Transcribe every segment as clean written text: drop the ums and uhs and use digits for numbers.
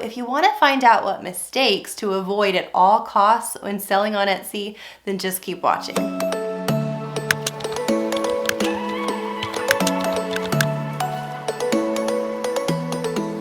If you want to find out what mistakes to avoid at all costs when selling on Etsy, then just keep watching.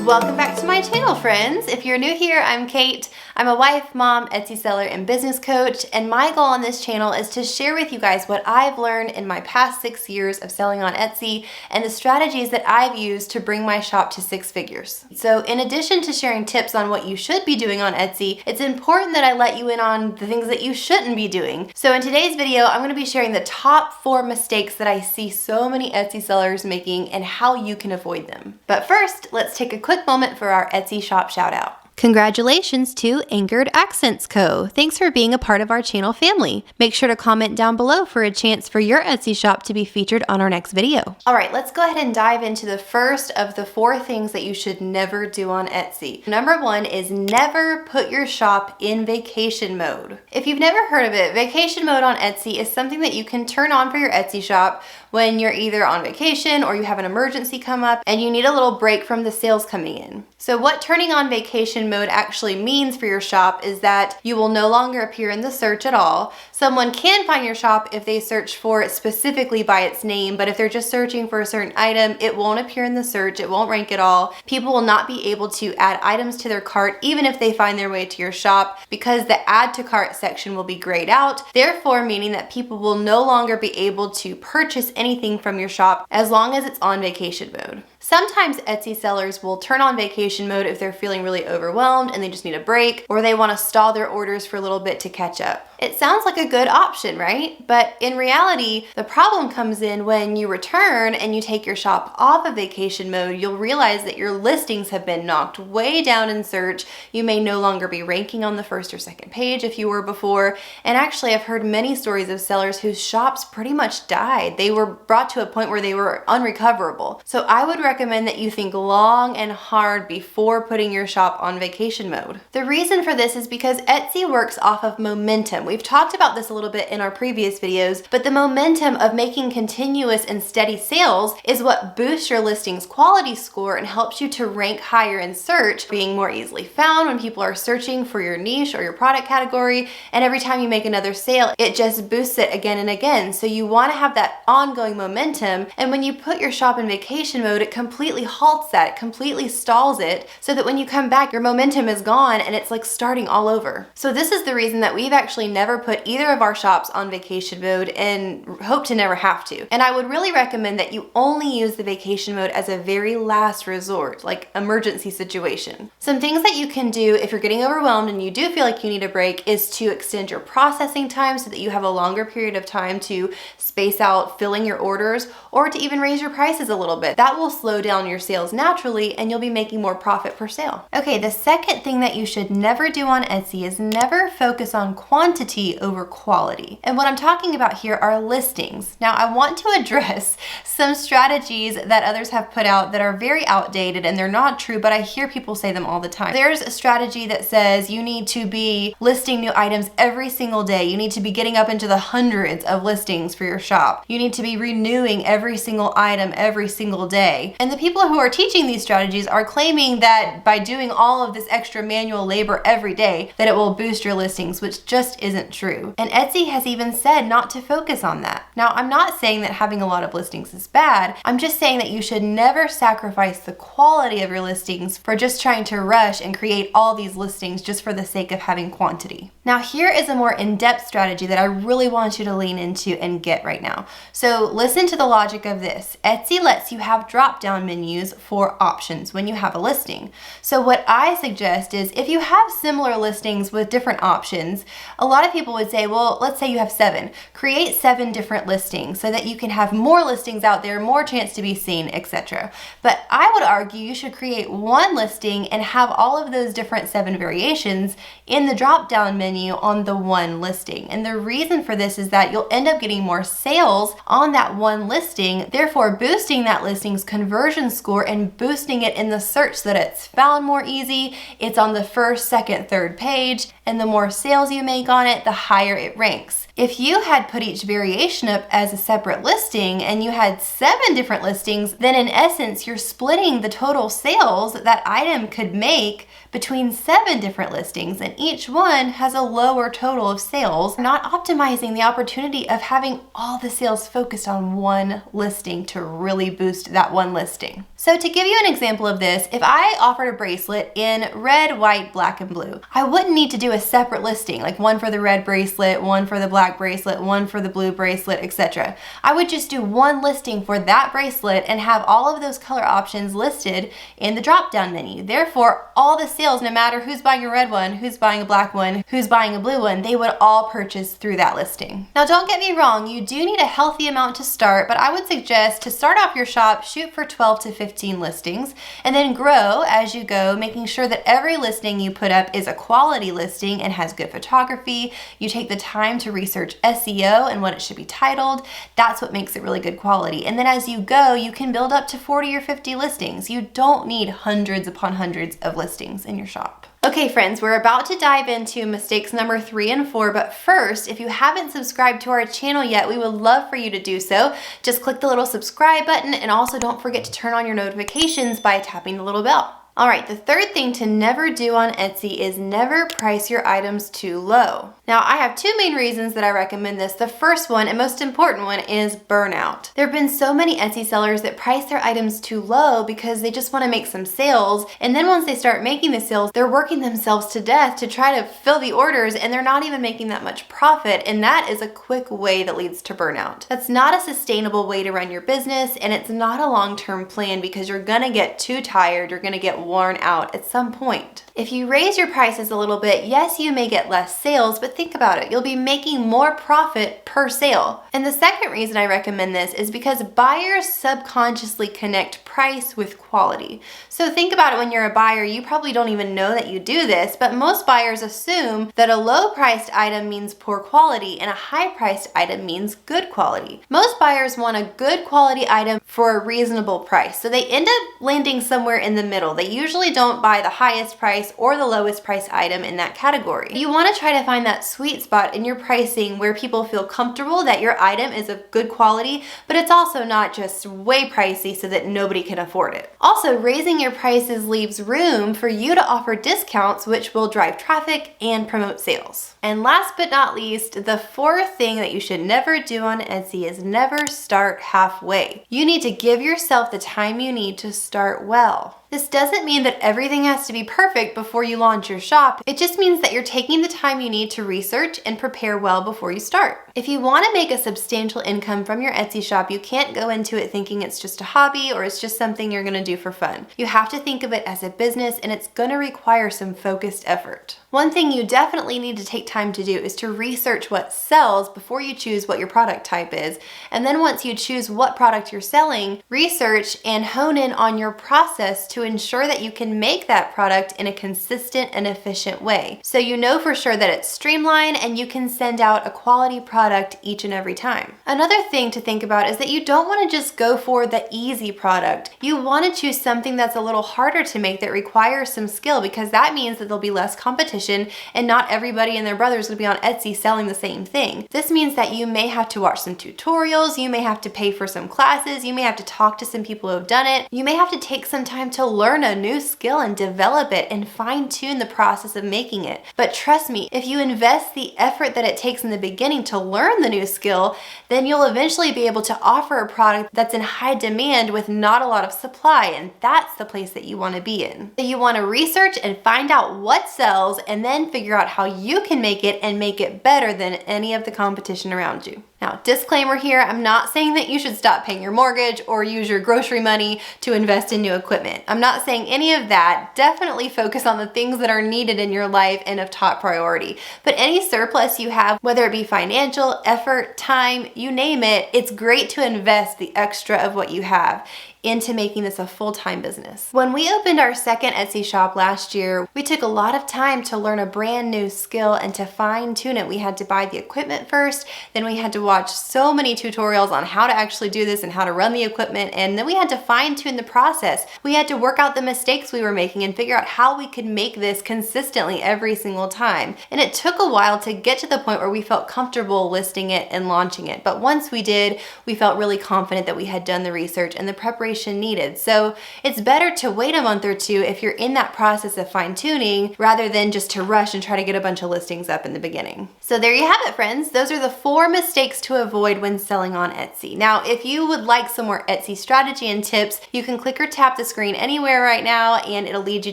Welcome back to my channel, friends. If you're new here, I'm Kate. I'm a wife, mom, Etsy seller, and business coach, and my goal on this channel is to share with you guys what I've learned in my past 6 years of selling on Etsy and the strategies that I've used to bring my shop to 6 figures. So in addition to sharing tips on what you should be doing on Etsy, it's important that I let you in on the things that you shouldn't be doing. So in today's video, I'm going to be sharing the top 4 mistakes that I see so many Etsy sellers making and how you can avoid them. But first, let's take a quick moment for our Etsy shop shout out. Congratulations to Anchored Accents Co. Thanks for being a part of our channel family. Make sure to comment down below for a chance for your Etsy shop to be featured on our next video. All right, let's go ahead and dive into the first of the 4 things that you should never do on Etsy. Number 1 is never put your shop in vacation mode. If you've never heard of it, vacation mode on Etsy is something that you can turn on for your Etsy shop when you're either on vacation or you have an emergency come up and you need a little break from the sales coming in. So what turning on vacation mode actually means for your shop is that you will no longer appear in the search at all. Someone can find your shop if they search for it specifically by its name, but if they're just searching for a certain item, it won't appear in the search, it won't rank at all. People will not be able to add items to their cart even if they find their way to your shop because the add to cart section will be grayed out, therefore meaning that people will no longer be able to purchase anything from your shop as long as it's on vacation mode. Sometimes Etsy sellers will turn on vacation mode if they're feeling really overwhelmed and they just need a break, or they want to stall their orders for a little bit to catch up. It sounds like a good option, right? But in reality, the problem comes in when you return and you take your shop off of vacation mode. You'll realize that your listings have been knocked way down in search. You may no longer be ranking on the first or second page if you were before. And actually, I've heard many stories of sellers whose shops pretty much died. They were brought to a point where they were unrecoverable. So I would recommend that you think long and hard before putting your shop on vacation mode. The reason for this is because Etsy works off of momentum. We've talked about this a little bit in our previous videos, but the momentum of making continuous and steady sales is what boosts your listing's quality score and helps you to rank higher in search, being more easily found when people are searching for your niche or your product category. And every time you make another sale, it just boosts it again and again. So you want to have that ongoing momentum. And when you put your shop in vacation mode, it completely halts that, it completely stalls it, so that when you come back, your momentum is gone and it's like starting all over. So this is the reason that we've actually never put either of our shops on vacation mode and hope to never have to. And I would really recommend that you only use the vacation mode as a very last resort, like emergency situation. Some things that you can do if you're getting overwhelmed and you do feel like you need a break is to extend your processing time so that you have a longer period of time to space out filling your orders, or to even raise your prices a little bit. That will slow down your sales naturally and you'll be making more profit per sale. Okay, the second thing that you should never do on Etsy is never focus on quantity over quality. And what I'm talking about here are listings. Now, I want to address some strategies that others have put out that are very outdated and they're not true, but I hear people say them all the time. There's a strategy that says you need to be listing new items every single day. You need to be getting up into the hundreds of listings for your shop. You need to be renewing every single item every single day. And the people who are teaching these strategies are claiming that by doing all of this extra manual labor every day, that it will boost your listings, which just isn't true. And Etsy has even said not to focus on that. Now, I'm not saying that having a lot of listings is bad. I'm just saying that you should never sacrifice the quality of your listings for just trying to rush and create all these listings just for the sake of having quantity. Now, here is a more in-depth strategy that I really want you to lean into and get right now. So listen to the logic of this. Etsy lets you have drop-down menus for options when you have a listing. So what I suggest is if you have similar listings with different options, a lot of people would say, well, let's say you have 7. Create 7 different listings so that you can have more listings out there, more chance to be seen, etc. But I would argue you should create one listing and have all of those different 7 variations in the drop-down menu on the one listing. And the reason for this is that you'll end up getting more sales on that one listing, therefore boosting that listing's conversion score and boosting it in the search so that it's found more easy, it's on the first, second, third page, and the more sales you make on it, the higher it ranks. If you had put each variation up as a separate listing and you had 7 different listings, then in essence, you're splitting the total sales that item could make between 7 different listings, and each one has a lower total of sales, not optimizing the opportunity of having all the sales focused on one listing to really boost that one listing. So to give you an example of this, if I offered a bracelet in red, white, black, and blue, I wouldn't need to do a separate listing, like one for the red bracelet, one for the black bracelet, one for the blue bracelet, etc. I would just do one listing for that bracelet and have all of those color options listed in the drop-down menu. Therefore, all the sales, no matter who's buying a red one, who's buying a black one, who's buying a blue one, they would all purchase through that listing. Now, don't get me wrong, you do need a healthy amount to start, but I would suggest to start off your shop, shoot for 12 to 15 listings, and then grow as you go, making sure that every listing you put up is a quality listing and has good photography. You take the time to research SEO and what it should be titled. That's what makes it really good quality. And then as you go, you can build up to 40 or 50 listings. You don't need hundreds upon hundreds of listings in your shop. Okay friends, we're about to dive into mistakes number 3 and 4, but first, if you haven't subscribed to our channel yet, we would love for you to do so. Just click the little subscribe button, and also don't forget to turn on your notifications by tapping the little bell. All right, the third thing to never do on Etsy is never price your items too low. Now, I have 2 main reasons that I recommend this. The first one, and most important one, is burnout. There have been so many Etsy sellers that price their items too low because they just want to make some sales, and then once they start making the sales, they're working themselves to death to try to fill the orders, and they're not even making that much profit, and that is a quick way that leads to burnout. That's not a sustainable way to run your business, and it's not a long-term plan because you're gonna get too tired, you're gonna get worn out at some point. If you raise your prices a little bit, yes, you may get less sales, but think about it. You'll be making more profit per sale. And the second reason I recommend this is because buyers subconsciously connect price with quality. So think about it when you're a buyer, you probably don't even know that you do this, but most buyers assume that a low-priced item means poor quality and a high-priced item means good quality. Most buyers want a good quality item for a reasonable price, so they end up landing somewhere in the middle. They usually don't buy the highest price or the lowest price item in that category. You want to try to find that sweet spot in your pricing where people feel comfortable that your item is of good quality, but it's also not just way pricey so that nobody can afford it. Also, raising your prices leaves room for you to offer discounts, which will drive traffic and promote sales. And last but not least, the fourth thing that you should never do on Etsy is never start halfway. You need to give yourself the time you need to start well. This doesn't mean that everything has to be perfect before you launch your shop. It just means that you're taking the time you need to research and prepare well before you start. If you want to make a substantial income from your Etsy shop, you can't go into it thinking it's just a hobby or it's just something you're going to do for fun. You have to think of it as a business, and it's going to require some focused effort. One thing you definitely need to take time to do is to research what sells before you choose what your product type is. And then once you choose what product you're selling, research and hone in on your process to ensure that you can make that product in a consistent and efficient way. So you know for sure that it's streamlined and you can send out a quality product each and every time. Another thing to think about is that you don't want to just go for the easy product. You want to choose something that's a little harder to make that requires some skill, because that means that there'll be less competition and not everybody and their brothers will be on Etsy selling the same thing. This means that you may have to watch some tutorials, you may have to pay for some classes, you may have to talk to some people who have done it, you may have to take some time to learn a new skill and develop it and fine-tune the process of making it. But trust me, if you invest the effort that it takes in the beginning to learn the new skill, then you'll eventually be able to offer a product that's in high demand with not a lot of supply, and that's the place that you want to be in. So you want to research and find out what sells and then figure out how you can make it and make it better than any of the competition around you. Now, disclaimer here, I'm not saying that you should stop paying your mortgage or use your grocery money to invest in new equipment. I'm not saying any of that. Definitely focus on the things that are needed in your life and of top priority. But any surplus you have, whether it be financial, effort, time, you name it, it's great to invest the extra of what you have into making this a full-time business. When we opened our second Etsy shop last year, we took a lot of time to learn a brand new skill and to fine-tune it. We had to buy the equipment first, then we had to watch so many tutorials on how to actually do this and how to run the equipment, and then we had to fine-tune the process. We had to work out the mistakes we were making and figure out how we could make this consistently every single time. And it took a while to get to the point where we felt comfortable listing it and launching it. But once we did, we felt really confident that we had done the research and the preparation needed. So it's better to wait a month or two if you're in that process of fine-tuning rather than just to rush and try to get a bunch of listings up in the beginning. So there you have it, friends. Those are the 4 mistakes to avoid when selling on Etsy. Now, if you would like some more Etsy strategy and tips, you can click or tap the screen anywhere right now and it'll lead you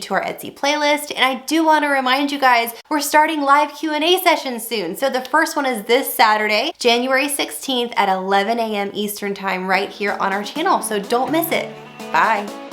to our Etsy playlist. And I do want to remind you guys, we're starting live Q&A sessions soon. So the first one is this Saturday, January 16th at 11 a.m. Eastern time right here on our channel. So don't miss it. Bye.